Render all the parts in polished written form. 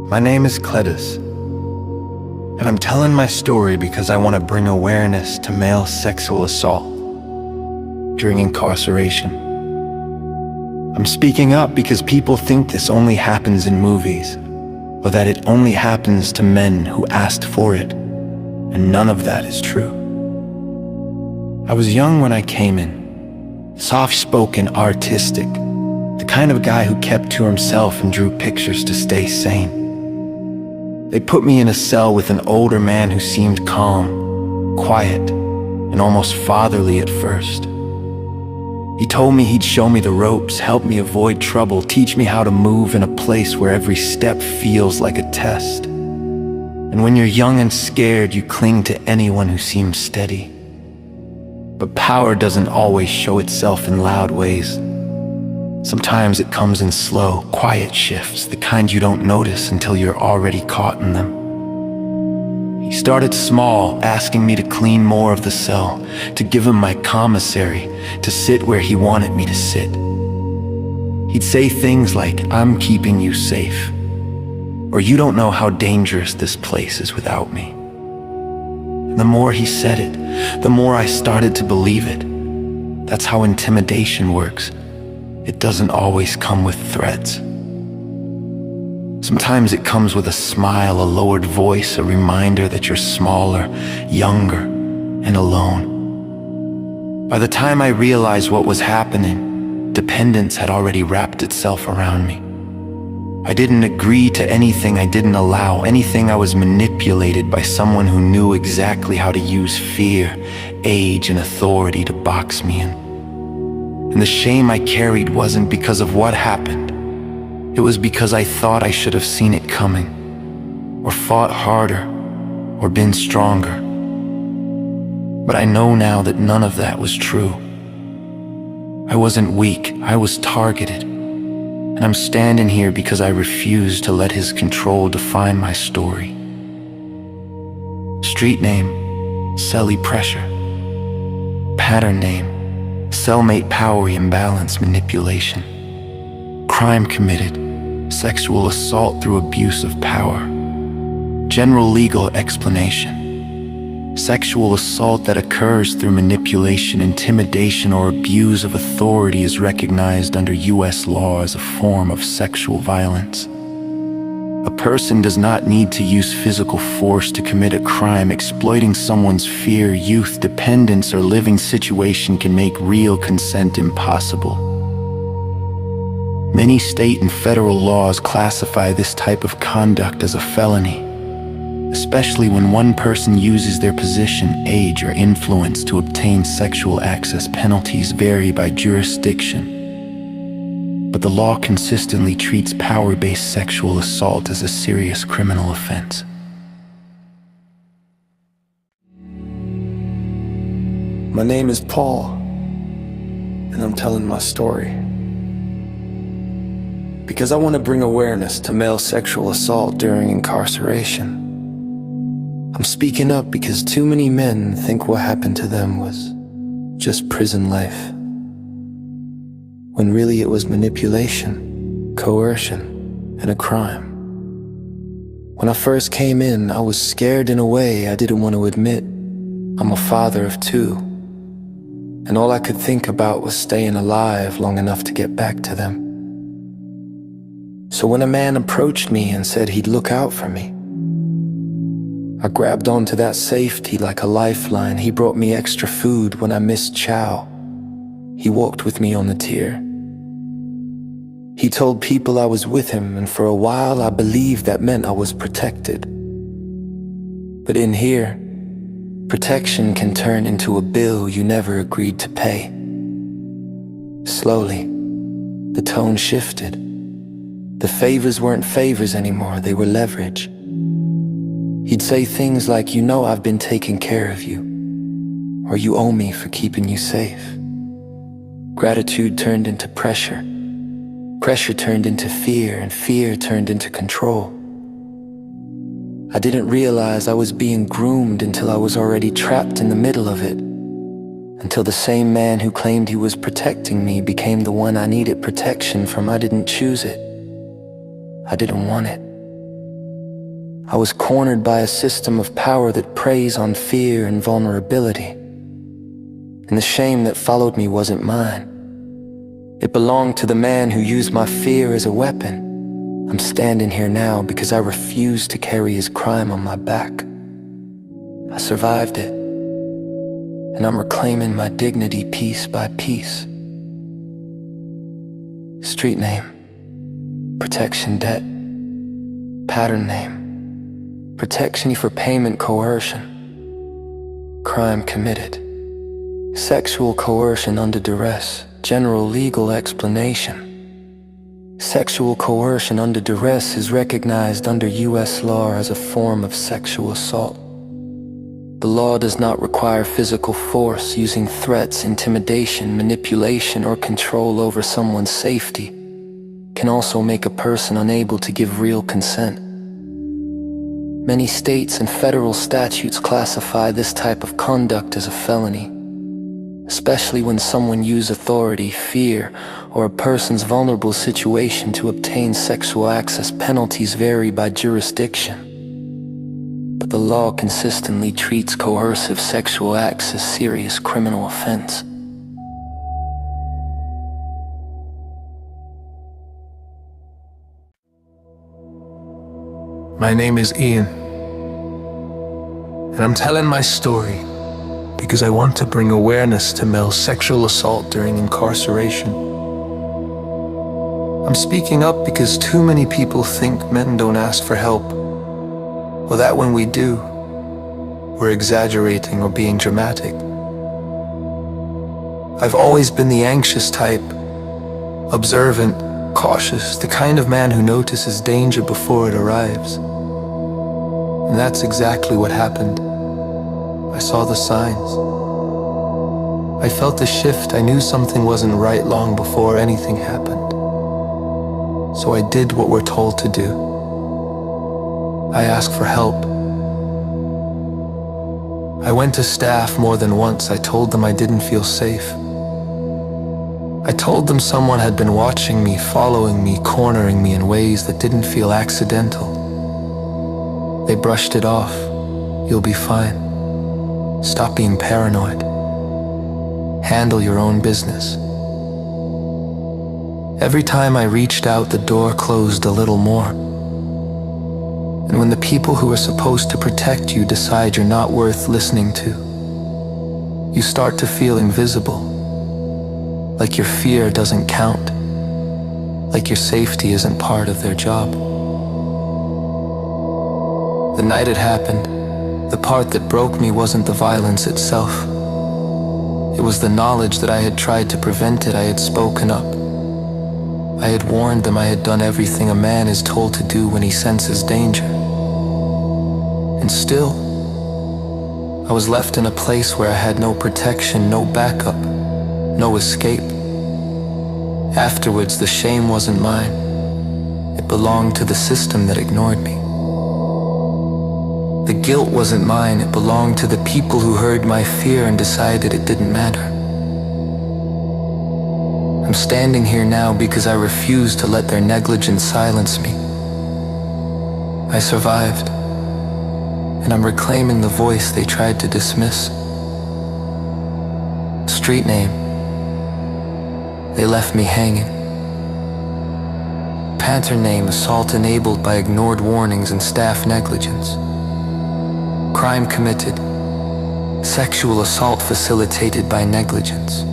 My name is Cletus, and I'm telling my story because I want to bring awareness to male sexual assault during incarceration. I'm speaking up because people think this only happens in movies, or that it only happens to men who asked for it, and none of that is true. I was young when I came in, soft-spoken, artistic, the kind of guy who kept to himself and drew pictures to stay sane. They put me in a cell with an older man who seemed calm, quiet, and almost fatherly at first. He told me he'd show me the ropes, help me avoid trouble, teach me how to move in a place where every step feels like a test. And when you're young and scared, you cling to anyone who seems steady. But power doesn't always show itself in loud ways. Sometimes it comes in slow, quiet shifts, the kind you don't notice until you're already caught in them. He started small, asking me to clean more of the cell, to give him my commissary, to sit where he wanted me to sit. He'd say things like, "I'm keeping you safe," or "You don't know how dangerous this place is without me." The more he said it, the more I started to believe it. That's how intimidation works. It doesn't always come with threats. Sometimes it comes with a smile, a lowered voice, a reminder that you're smaller, younger, and alone. By the time I realized what was happening, dependence had already wrapped itself around me. I didn't agree to anything I didn't allow, anything I was manipulated by someone who knew exactly how to use fear, age, and authority to box me in. And the shame I carried wasn't because of what happened. It was because I thought I should have seen it coming, or fought harder, or been stronger. But I know now that none of that was true. I wasn't weak, I was targeted. And I'm standing here because I refuse to let his control define my story. Street name, cellie pressure. Pattern name, cellmate power imbalance manipulation. Crime committed, sexual assault through abuse of power. General legal explanation. Sexual assault that occurs through manipulation, intimidation, or abuse of authority is recognized under U.S. law as a form of sexual violence. A person does not need to use physical force to commit a crime. Exploiting someone's fear, youth, dependence, or living situation can make real consent impossible. Many state and federal laws classify this type of conduct as a felony, especially when one person uses their position, age, or influence to obtain sexual access. Penalties vary by jurisdiction, but the law consistently treats power-based sexual assault as a serious criminal offense. My name is Paul, and I'm telling my story because I want to bring awareness to male sexual assault during incarceration. I'm speaking up because too many men think what happened to them was just prison life, when really it was manipulation, coercion, and a crime. When I first came in, I was scared in a way I didn't want to admit. I'm a father of 2, and all I could think about was staying alive long enough to get back to them. So when a man approached me and said he'd look out for me, I grabbed onto that safety like a lifeline. He brought me extra food when I missed chow. He walked with me on the tier. He told people I was with him, and for a while I believed that meant I was protected. But in here, protection can turn into a bill you never agreed to pay. Slowly, the tone shifted. The favors weren't favors anymore, they were leverage. He'd say things like, "You know I've been taking care of you," or "You owe me for keeping you safe." Gratitude turned into pressure. Pressure turned into fear, and fear turned into control. I didn't realize I was being groomed until I was already trapped in the middle of it. Until the same man who claimed he was protecting me became the one I needed protection from. I didn't choose it. I didn't want it. I was cornered by a system of power that preys on fear and vulnerability. And the shame that followed me wasn't mine. It belonged to the man who used my fear as a weapon. I'm standing here now because I refused to carry his crime on my back. I survived it, and I'm reclaiming my dignity piece by piece. Street name, protection debt. Pattern name, protection for payment coercion. Crime committed, sexual coercion under duress. General legal explanation. Sexual coercion under duress is recognized under U.S. law as a form of sexual assault. The law does not require physical force. Using threats, intimidation, manipulation, or control over someone's safety can also make a person unable to give real consent. Many states and federal statutes classify this type of conduct as a felony, especially when someone uses authority, fear, or a person's vulnerable situation to obtain sexual access. Penalties vary by jurisdiction, but the law consistently treats coercive sexual acts as serious criminal offense. My name is Ian, and I'm telling my story because I want to bring awareness to male sexual assault during incarceration. I'm speaking up because too many people think men don't ask for help, or that when we do, we're exaggerating or being dramatic. I've always been the anxious type, observant, cautious, the kind of man who notices danger before it arrives. And that's exactly what happened. I saw the signs. I felt the shift. I knew something wasn't right long before anything happened. So I did what we're told to do. I asked for help. I went to staff more than once. I told them I didn't feel safe. I told them someone had been watching me, following me, cornering me in ways that didn't feel accidental. They brushed it off. You'll be fine. Stop being paranoid. Handle your own business. Every time I reached out, the door closed a little more. And when the people who are supposed to protect you decide you're not worth listening to, you start to feel invisible. Like your fear doesn't count. Like your safety isn't part of their job. The night it happened, the part that broke me wasn't the violence itself. It was the knowledge that I had tried to prevent it. I had spoken up. I had warned them. I had done everything a man is told to do when he senses danger. And still, I was left in a place where I had no protection, no backup, no escape. Afterwards, the shame wasn't mine. It belonged to the system that ignored me. The guilt wasn't mine. It belonged to the people who heard my fear and decided it didn't matter. I'm standing here now because I refused to let their negligence silence me. I survived, and I'm reclaiming the voice they tried to dismiss. Street name, they left me hanging. Pattern name, assault enabled by ignored warnings and staff negligence. Crime committed, sexual assault facilitated by negligence.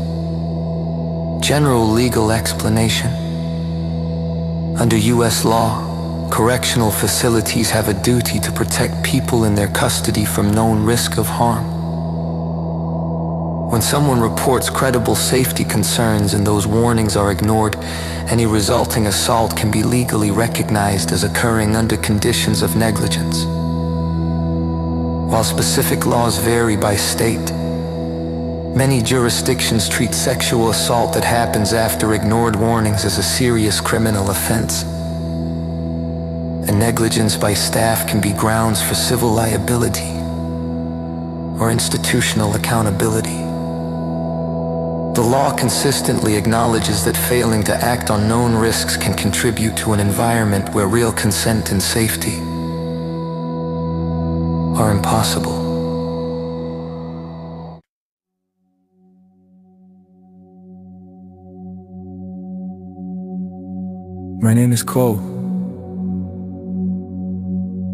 General legal explanation. Under U.S. law, correctional facilities have a duty to protect people in their custody from known risk of harm. When someone reports credible safety concerns and those warnings are ignored, any resulting assault can be legally recognized as occurring under conditions of negligence. While specific laws vary by state, many jurisdictions treat sexual assault that happens after ignored warnings as a serious criminal offense. And negligence by staff can be grounds for civil liability or institutional accountability. The law consistently acknowledges that failing to act on known risks can contribute to an environment where real consent and safety are impossible. My name is Cole,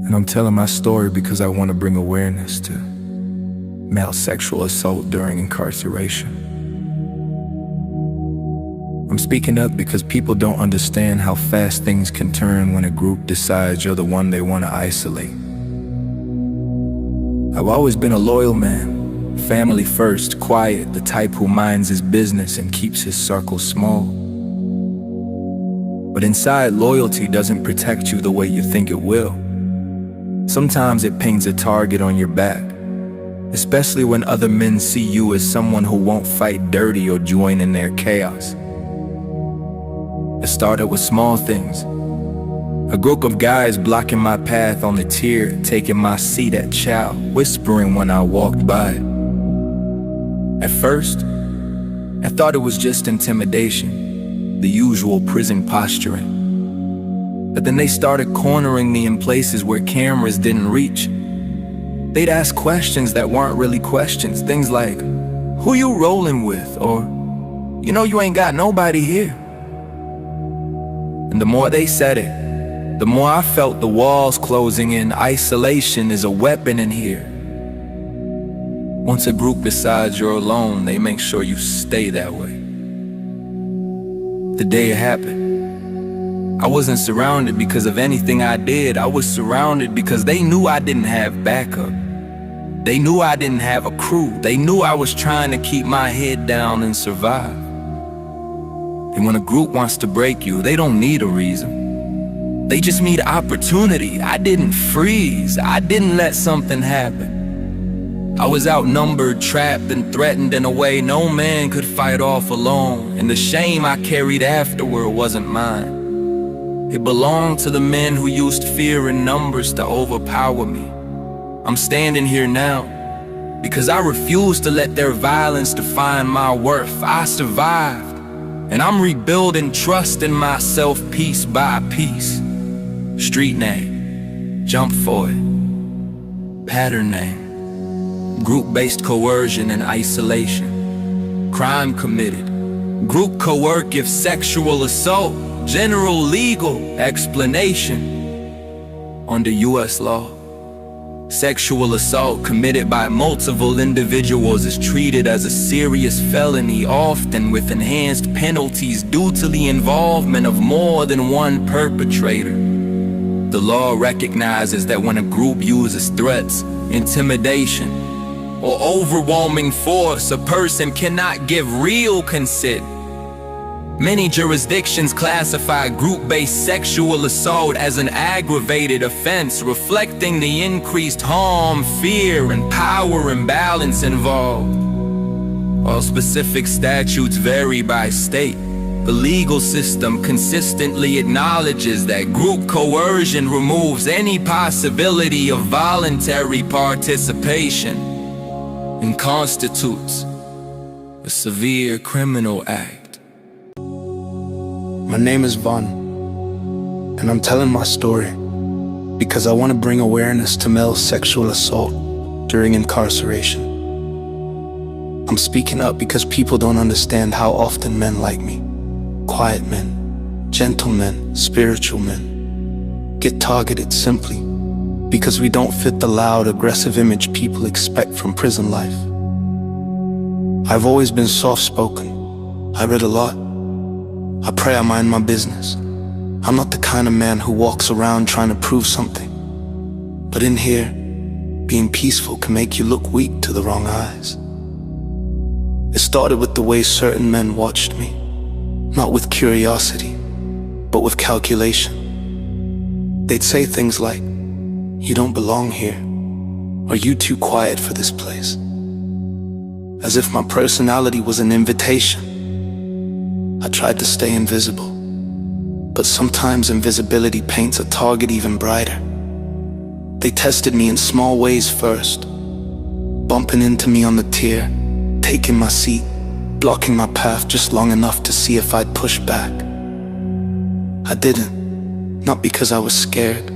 and I'm telling my story because I want to bring awareness to male sexual assault during incarceration. I'm speaking up because people don't understand how fast things can turn when a group decides you're the one they want to isolate. I've always been a loyal man, family first, quiet, the type who minds his business and keeps his circle small. But inside, loyalty doesn't protect you the way you think it will. Sometimes it paints a target on your back, especially when other men see you as someone who won't fight dirty or join in their chaos. It started with small things. A group of guys blocking my path on the tier, taking my seat at chow, whispering when I walked by. At first, I thought it was just intimidation, the usual prison posturing. But then they started cornering me in places where cameras didn't reach. They'd ask questions that weren't really questions, things like, "Who you rolling with?" or, "You know you ain't got nobody here." And the more they said it, the more I felt the walls closing in. Isolation is a weapon in here. Once a group decides you're alone, they make sure you stay that way. The day it happened, I wasn't surrounded because of anything I did. I was surrounded because they knew I didn't have backup. They knew I didn't have a crew. They knew I was trying to keep my head down and survive. And when a group wants to break you, they don't need a reason. They just need opportunity. I didn't freeze. I didn't let something happen. I was outnumbered, trapped, and threatened in a way no man could fight off alone. And the shame I carried afterward wasn't mine. It belonged to the men who used fear and numbers to overpower me. I'm standing here now because I refuse to let their violence define my worth. I survived, and I'm rebuilding trust in myself piece by piece. Street name, jump for it. Pattern name, group-based coercion and isolation. Crime committed, group coercive sexual assault. General legal explanation. Under U.S. law, sexual assault committed by multiple individuals is treated as a serious felony, often with enhanced penalties due to the involvement of more than one perpetrator. The law recognizes that when a group uses threats, intimidation, or overwhelming force, a person cannot give real consent. Many jurisdictions classify group-based sexual assault as an aggravated offense, reflecting the increased harm, fear, and power imbalance involved. While specific statutes vary by state, the legal system consistently acknowledges that group coercion removes any possibility of voluntary participation and constitutes a severe criminal act. My name is Vaughn, and I'm telling my story because I want to bring awareness to male sexual assault during incarceration. I'm speaking up because people don't understand how often men like me, quiet men, gentlemen, spiritual men, get targeted simply because we don't fit the loud, aggressive image people expect from prison life. I've always been soft-spoken. I read a lot. I pray I mind my business. I'm not the kind of man who walks around trying to prove something. But in here, being peaceful can make you look weak to the wrong eyes. It started with the way certain men watched me, not with curiosity, but with calculation. They'd say things like, "You don't belong here," or "You too quiet for this place," as if my personality was an invitation. I tried to stay invisible, but sometimes invisibility paints a target even brighter. They tested me in small ways first, bumping into me on the tier, taking my seat, blocking my path just long enough to see if I'd push back. I didn't, not because I was scared,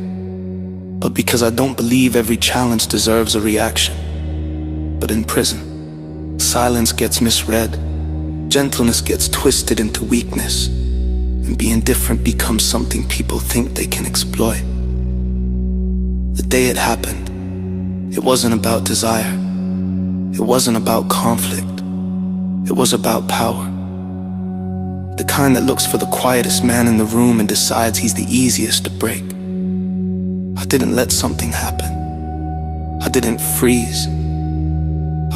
but because I don't believe every challenge deserves a reaction. But in prison, silence gets misread, gentleness gets twisted into weakness, and being different becomes something people think they can exploit. The day it happened, it wasn't about desire. It wasn't about conflict. It was about power. The kind that looks for the quietest man in the room and decides he's the easiest to break. I didn't let something happen. I didn't freeze.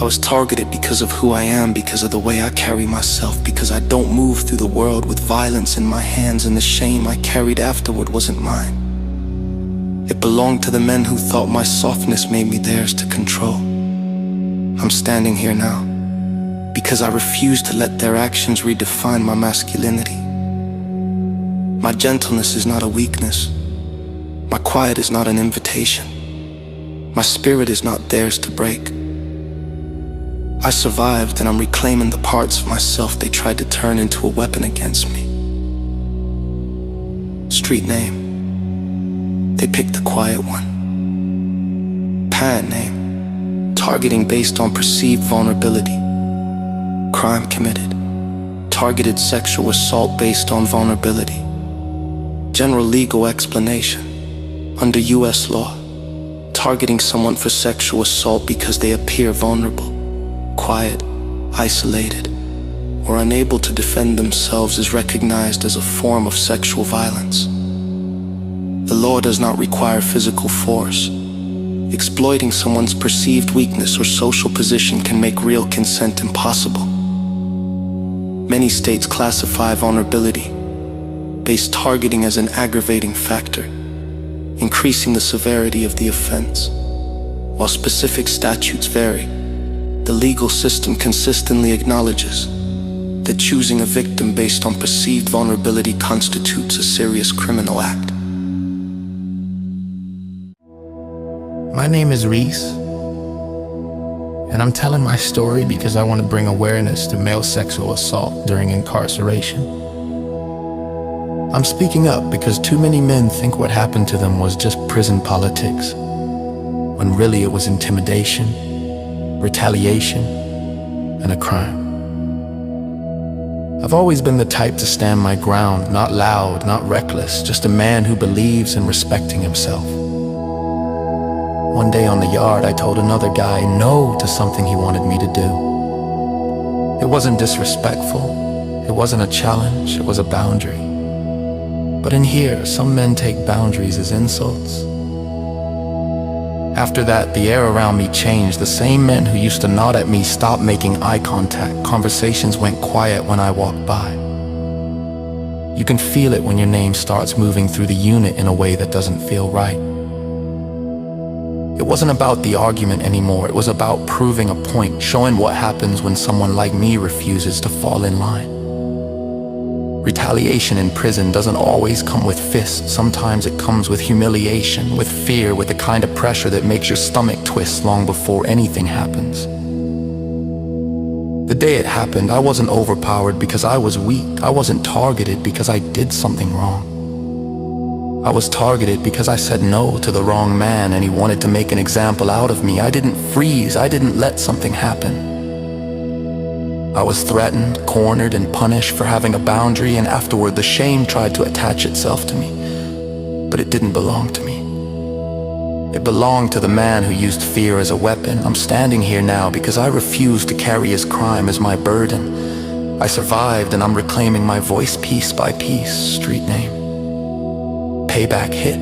I was targeted because of who I am, because of the way I carry myself, because I don't move through the world with violence in my hands, and the shame I carried afterward wasn't mine. It belonged to the men who thought my softness made me theirs to control. I'm standing here now because I refuse to let their actions redefine my masculinity. My gentleness is not a weakness. My quiet is not an invitation. My spirit is not theirs to break. I survived, and I'm reclaiming the parts of myself they tried to turn into a weapon against me. Street name, they picked the quiet one. Parent name, targeting based on perceived vulnerability. Crime committed, targeted sexual assault based on vulnerability. General legal explanation, under US law, targeting someone for sexual assault because they appear vulnerable, quiet, isolated, or unable to defend themselves is recognized as a form of sexual violence. The law does not require physical force. Exploiting someone's perceived weakness or social position can make real consent impossible. Many states classify vulnerability-based targeting as an aggravating factor, increasing the severity of the offense. While specific statutes vary, the legal system consistently acknowledges that choosing a victim based on perceived vulnerability constitutes a serious criminal act. My name is Reese, and I'm telling my story because I want to bring awareness to male sexual assault during incarceration. I'm speaking up because too many men think what happened to them was just prison politics, when really it was intimidation, retaliation, and a crime. I've always been the type to stand my ground, not loud, not reckless, just a man who believes in respecting himself. One day on the yard, I told another guy no to something he wanted me to do. It wasn't disrespectful, it wasn't a challenge, it was a boundary. But in here, some men take boundaries as insults. After that, the air around me changed. The same men who used to nod at me stopped making eye contact. Conversations went quiet when I walked by. You can feel it when your name starts moving through the unit in a way that doesn't feel right. It wasn't about the argument anymore. It was about proving a point, showing what happens when someone like me refuses to fall in line. Retaliation in prison doesn't always come with fists. Sometimes it comes with humiliation, with fear, with the kind of pressure that makes your stomach twist long before anything happens. The day it happened, I wasn't overpowered because I was weak. I wasn't targeted because I did something wrong. I was targeted because I said no to the wrong man and he wanted to make an example out of me. I didn't freeze. I didn't let something happen. I was threatened, cornered, and punished for having a boundary, and afterward the shame tried to attach itself to me. But it didn't belong to me. It belonged to the man who used fear as a weapon. I'm standing here now because I refused to carry his crime as my burden. I survived, and I'm reclaiming my voice piece by piece. Street name, payback hit.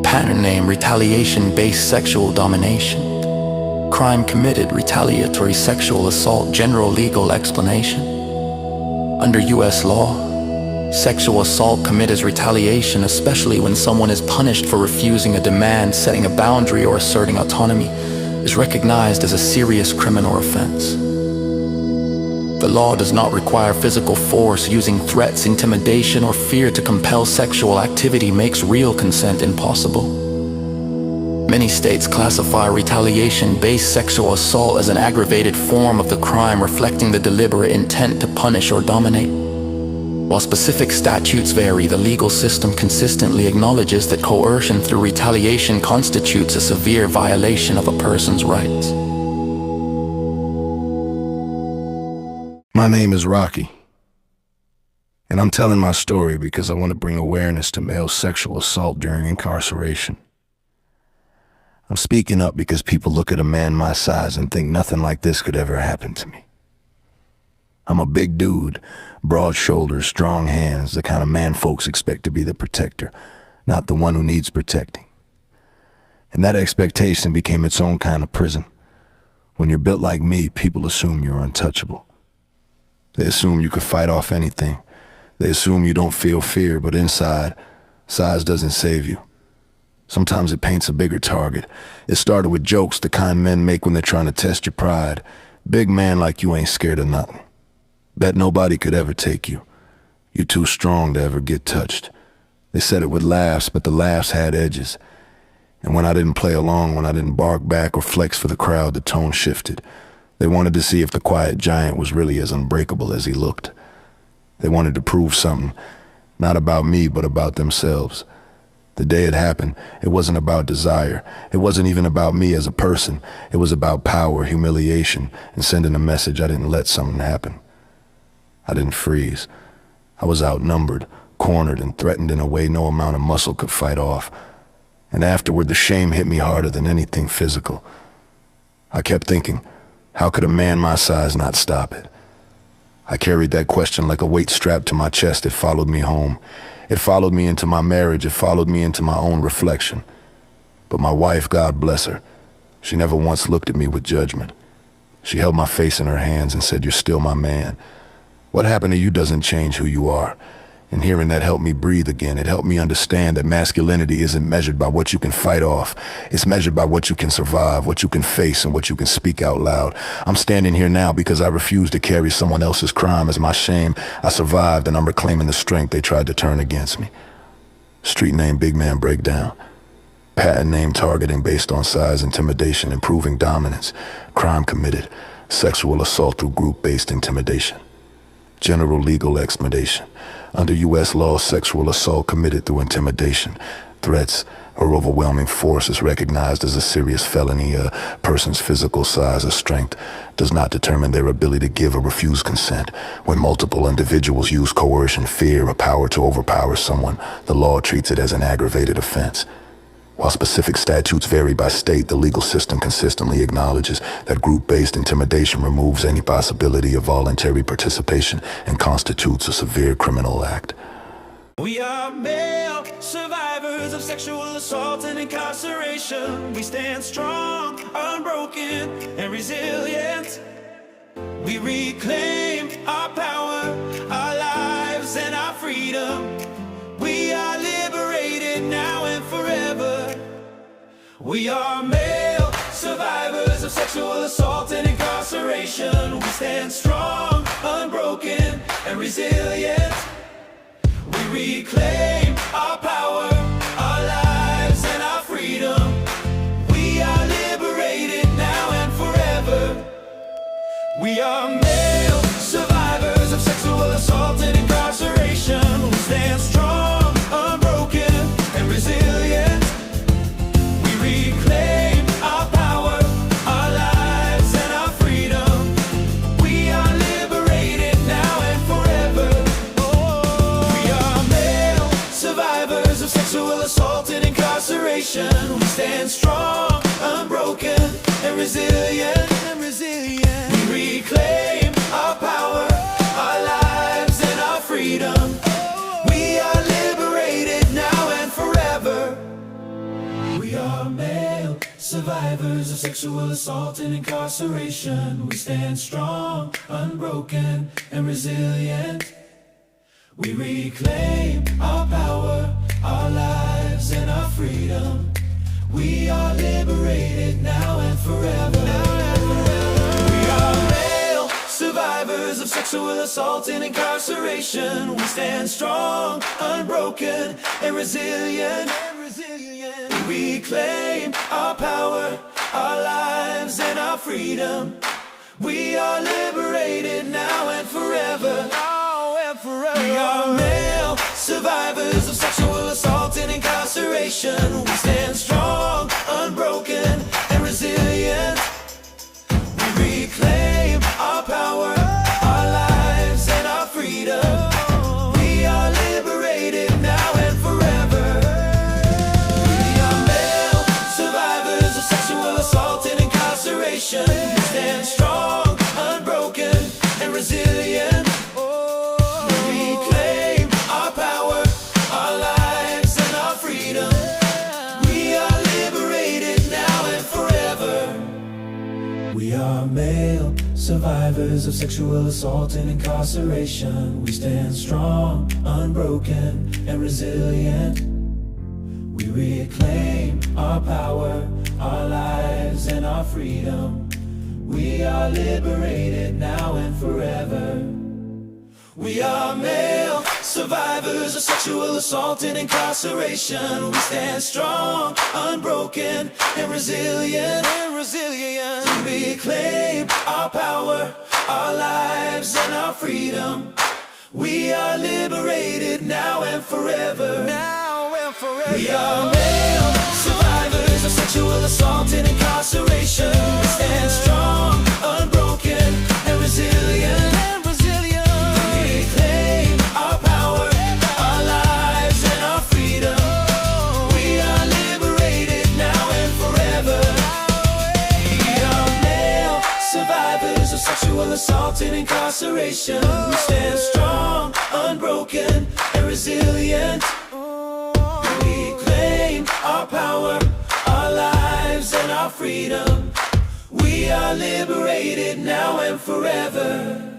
Pattern name, retaliation-based sexual domination. Crime committed, retaliatory sexual assault, general legal explanation. Under US law, sexual assault committed as retaliation, especially when someone is punished for refusing a demand, setting a boundary, or asserting autonomy, is recognized as a serious criminal offense. The law does not require physical force. Using threats, intimidation, or fear to compel sexual activity makes real consent impossible. Many states classify retaliation-based sexual assault as an aggravated form of the crime, reflecting the deliberate intent to punish or dominate. While specific statutes vary, the legal system consistently acknowledges that coercion through retaliation constitutes a severe violation of a person's rights. My name is Rocky, and I'm telling my story because I want to bring awareness to male sexual assault during incarceration. I'm speaking up because people look at a man my size and think nothing like this could ever happen to me. I'm a big dude, broad shoulders, strong hands, the kind of man folks expect to be the protector, not the one who needs protecting. And that expectation became its own kind of prison. When you're built like me, people assume you're untouchable. They assume you could fight off anything. They assume you don't feel fear, but inside, size doesn't save you. Sometimes it paints a bigger target. It started with jokes the kind men make when they're trying to test your pride. Big man like you ain't scared of nothing. Bet nobody could ever take you. You're too strong to ever get touched. They said it with laughs, but the laughs had edges. And when I didn't play along, when I didn't bark back or flex for the crowd, the tone shifted. They wanted to see if the quiet giant was really as unbreakable as he looked. They wanted to prove something, not about me, but about themselves. The day it happened, it wasn't about desire. It wasn't even about me as a person. It was about power, humiliation, and sending a message I didn't let something happen. I didn't freeze. I was outnumbered, cornered, and threatened in a way no amount of muscle could fight off. And afterward, the shame hit me harder than anything physical. I kept thinking, how could a man my size not stop it? I carried that question like a weight strapped to my chest. It followed me home. It followed me into my marriage. It followed me into my own reflection. But my wife, God bless her, she never once looked at me with judgment. She held my face in her hands and said, "You're still my man. What happened to you doesn't change who you are." And hearing that helped me breathe again. It helped me understand that masculinity isn't measured by what you can fight off. It's measured by what you can survive, what you can face, and what you can speak out loud. I'm standing here now because I refuse to carry someone else's crime as my shame. I survived, and I'm reclaiming the strength they tried to turn against me. Street name Big Man Breakdown. Patent name targeting based on size, intimidation, improving dominance. Crime committed. Sexual assault through group-based intimidation. General legal explanation. Under U.S. law, sexual assault committed through intimidation, threats, or overwhelming force is recognized as a serious felony. A person's physical size or strength does not determine their ability to give or refuse consent. When multiple individuals use coercion, fear, or power to overpower someone, the law treats it as an aggravated offense. While specific statutes vary by state, the legal system consistently acknowledges that group-based intimidation removes any possibility of voluntary participation and constitutes a severe criminal act. We are male survivors of sexual assault and incarceration. We stand strong, unbroken, and resilient. We reclaim our power, our lives, and our freedom. We are liberated now and forever. We are male survivors of sexual assault and incarceration. We stand strong, unbroken, and resilient. We reclaim our power, our lives, and our freedom. We are liberated now and forever. We are male survivors of sexual assault and incarceration. We stand strong, unbroken, and resilient. We reclaim our power, our lives, and our freedom. We are liberated now and forever. We are male survivors of sexual assault and incarceration. We stand strong, unbroken, and resilient. We reclaim our power, our lives, and our freedom. We are liberated now and forever. We are male survivors of sexual assault and incarceration. We stand strong, unbroken, and resilient. We reclaim our power, our lives, and our freedom. We are liberated now and forever. We are male survivors of sexual assault and incarceration. We stand strong, unbroken, and resilient. We reclaim our power, our lives, and our freedom. We are liberated now and forever. forever. We are male survivors of sexual assault and incarceration. We stand strong, unbroken, and resilient. We reclaim our power, our lives, and our freedom. We are liberated now and forever. We are male survivors of sexual assault and incarceration. We stand strong, unbroken, and resilient. We reclaim our power, our lives, and our freedom. We are liberated now and forever. We are male survivors of sexual assault and incarceration. We stand strong, unbroken, and resilient. We reclaim our power, our lives, and our freedom. We are liberated now and forever. We are male survivors of sexual assault and incarceration. We stand strong, unbroken, and resilient. We reclaim our power, our lives, and our freedom. We are liberated now and forever. We are male survivors of sexual assault and incarceration. We stand strong, unbroken, and resilient. We reclaim our power, our lives, and our freedom. We are liberated now and forever. We are male survivors of sexual assault and incarceration. We stand strong, unbroken, and resilient. We reclaim our power, our lives, and our freedom. We are liberated now and forever.